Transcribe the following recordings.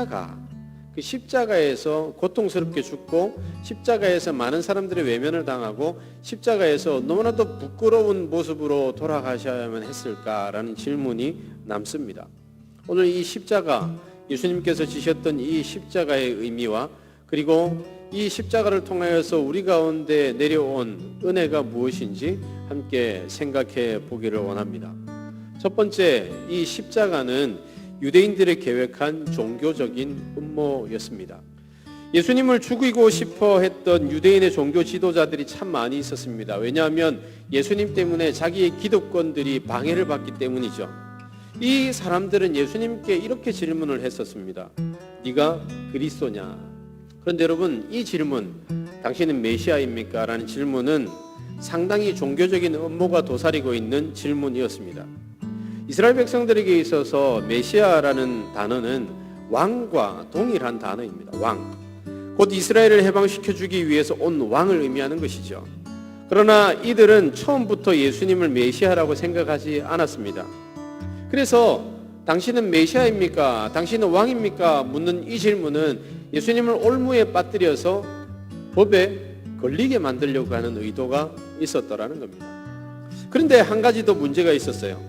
그 십자가에서 고통스럽게 죽고 십자가에서 많은 사람들의 외면을 당하고 십자가에서 너무나도 부끄러운 모습으로 돌아가셔야만 했을까라는 질문이 남습니다. 오늘 이 십자가, 예수님께서 지셨던 이 십자가의 의미와 그리고 이 십자가를 통하여서 우리 가운데 내려온 은혜가 무엇인지 함께 생각해 보기를 원합니다. 첫 번째, 이 십자가는 유대인들이 계획한 종교적인 음모였습니다. 예수님을 죽이고 싶어 했던 유대인의 종교 지도자들이 참 많이 있었습니다. 왜냐하면 예수님 때문에 자기의 기득권들이 방해를 받기 때문이죠. 이 사람들은 예수님께 이렇게 질문을 했었습니다. 네가 그리스도냐? 그런데 여러분, 이 질문, 당신은 메시아입니까? 라는 질문은 상당히 종교적인 음모가 도사리고 있는 질문이었습니다. 이스라엘 백성들에게 있어서 메시아라는 단어는 왕과 동일한 단어입니다. 왕. 곧 이스라엘을 해방시켜주기 위해서 온 왕을 의미하는 것이죠. 그러나 이들은 처음부터 예수님을 메시아라고 생각하지 않았습니다. 그래서 당신은 메시아입니까? 당신은 왕입니까? 묻는 이 질문은 예수님을 올무에 빠뜨려서 법에 걸리게 만들려고 하는 의도가 있었더라는 겁니다. 그런데 한 가지 더 문제가 있었어요.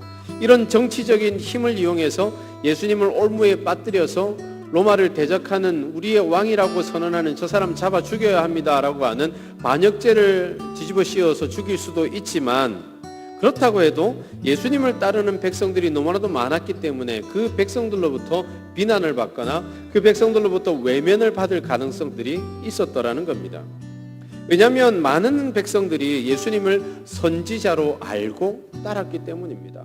이런 정치적인 힘을 이용해서 예수님을 올무에 빠뜨려서 로마를 대적하는 우리의 왕이라고 선언하는 저 사람 잡아 죽여야 합니다라고 하는 반역죄를 뒤집어 씌워서 죽일 수도 있지만, 그렇다고 해도 예수님을 따르는 백성들이 너무나도 많았기 때문에 그 백성들로부터 비난을 받거나 그 백성들로부터 외면을 받을 가능성들이 있었더라는 겁니다. 왜냐하면 많은 백성들이 예수님을 선지자로 알고 따랐기 때문입니다.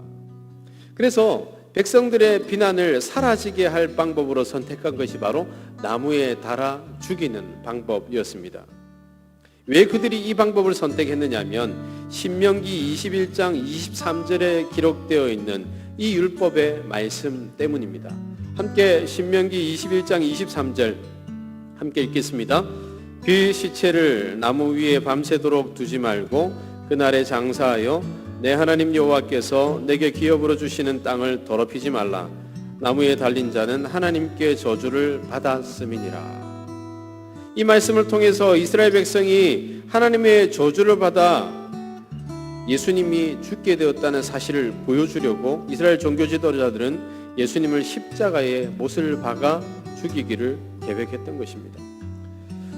그래서 백성들의 비난을 사라지게 할 방법으로 선택한 것이 바로 나무에 달아 죽이는 방법이었습니다. 왜 그들이 이 방법을 선택했느냐면 신명기 21장 23절에 기록되어 있는 이 율법의 말씀 때문입니다. 함께 신명기 21장 23절 함께 읽겠습니다. 그 시체를 나무 위에 밤새도록 두지 말고 그날에 장사하여 내 하나님 여호와께서 내게 기업으로 주시는 땅을 더럽히지 말라. 나무에 달린 자는 하나님께 저주를 받았음이니라. 이 말씀을 통해서 이스라엘 백성이 하나님의 저주를 받아 예수님이 죽게 되었다는 사실을 보여주려고 이스라엘 종교 지도자들은 예수님을 십자가에 못을 박아 죽이기를 계획했던 것입니다.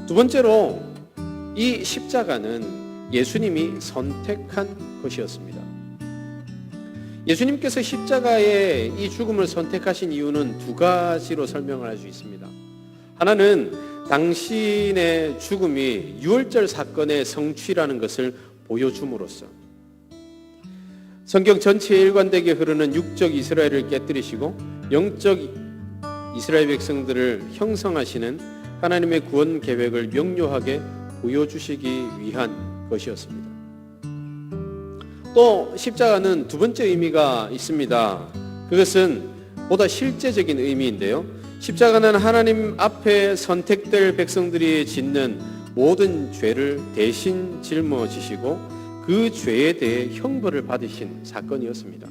두 번째로, 이 십자가는 예수님이 선택한 것이었습니다. 예수님께서 십자가의 이 죽음을 선택하신 이유는 두 가지로 설명을 할 수 있습니다. 하나는 당신의 죽음이 유월절 사건의 성취라는 것을 보여줌으로써 성경 전체에 일관되게 흐르는 육적 이스라엘을 깨뜨리시고 영적 이스라엘 백성들을 형성하시는 하나님의 구원 계획을 명료하게 보여주시기 위한 것이었습니다. 또 십자가는 두 번째 의미가 있습니다. 그것은 보다 실제적인 의미인데요. 십자가는 하나님 앞에 선택될 백성들이 짓는 모든 죄를 대신 짊어지시고 그 죄에 대해 형벌을 받으신 사건이었습니다.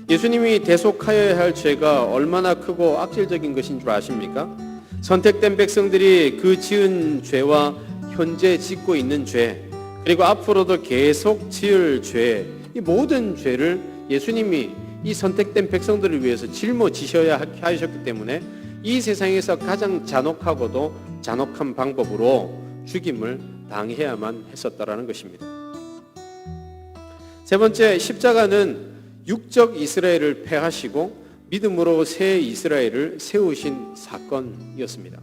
예수님이 대속하여야 할 죄가 얼마나 크고 악질적인 것인 줄 아십니까? 선택된 백성들이 그 지은 죄와 현재 짓고 있는 죄, 그리고 앞으로도 계속 지을 죄, 이 모든 죄를 예수님이 이 선택된 백성들을 위해서 짊어지셔야 하셨기 때문에 이 세상에서 가장 잔혹하고도 잔혹한 방법으로 죽임을 당해야만 했었다라는 것입니다. 세 번째, 십자가는 육적 이스라엘을 패하시고 믿음으로 새 이스라엘을 세우신 사건이었습니다.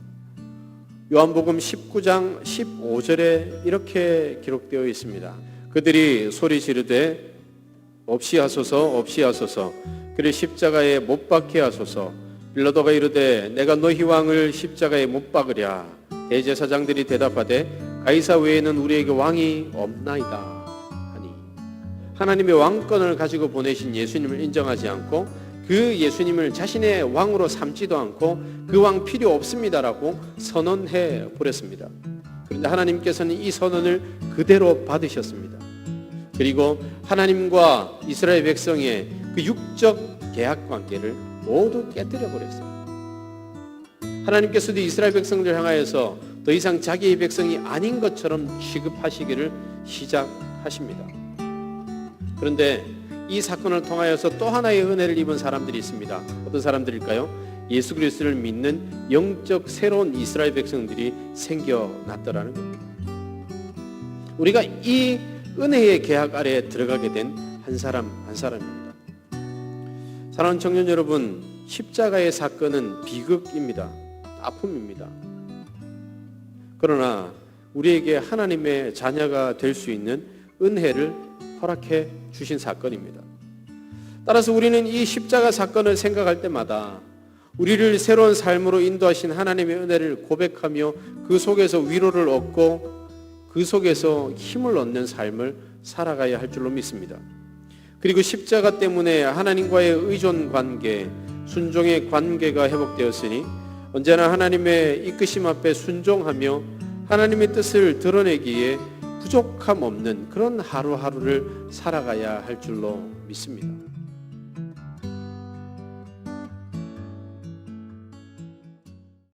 요한복음 19장 15절에 이렇게 기록되어 있습니다. 그들이 소리 지르되 없이 하소서 없이 하소서 그를 십자가에 못 박게 하소서. 빌라도가 이르되 내가 너희 왕을 십자가에 못 박으랴. 대제사장들이 대답하되 가이사 외에는 우리에게 왕이 없나이다 하니, 하나님의 왕권을 가지고 보내신 예수님을 인정하지 않고 그 예수님을 자신의 왕으로 삼지도 않고 그 왕 필요 없습니다라고 선언해 버렸습니다. 그런데 하나님께서는 이 선언을 그대로 받으셨습니다. 그리고 하나님과 이스라엘 백성의 그 육적 계약 관계를 모두 깨뜨려 버렸어요. 하나님께서도 이스라엘 백성들 향하여서 더 이상 자기의 백성이 아닌 것처럼 취급하시기를 시작하십니다. 그런데 이 사건을 통하여서 또 하나의 은혜를 입은 사람들이 있습니다. 어떤 사람들일까요? 예수 그리스도를 믿는 영적 새로운 이스라엘 백성들이 생겨났더라는 겁니다. 우리가 이 은혜의 계약 아래에 들어가게 된 한 사람 한 사람입니다. 사랑하는 청년 여러분, 십자가의 사건은 비극입니다. 아픔입니다. 그러나 우리에게 하나님의 자녀가 될 수 있는 은혜를 허락해 주신 사건입니다. 따라서 우리는 이 십자가 사건을 생각할 때마다 우리를 새로운 삶으로 인도하신 하나님의 은혜를 고백하며 그 속에서 위로를 얻고 그 속에서 힘을 얻는 삶을 살아가야 할 줄로 믿습니다. 그리고 십자가 때문에 하나님과의 의존 관계, 순종의 관계가 회복되었으니 언제나 하나님의 이끄심 앞에 순종하며 하나님의 뜻을 드러내기에 부족함 없는 그런 하루하루를 살아가야 할 줄로 믿습니다.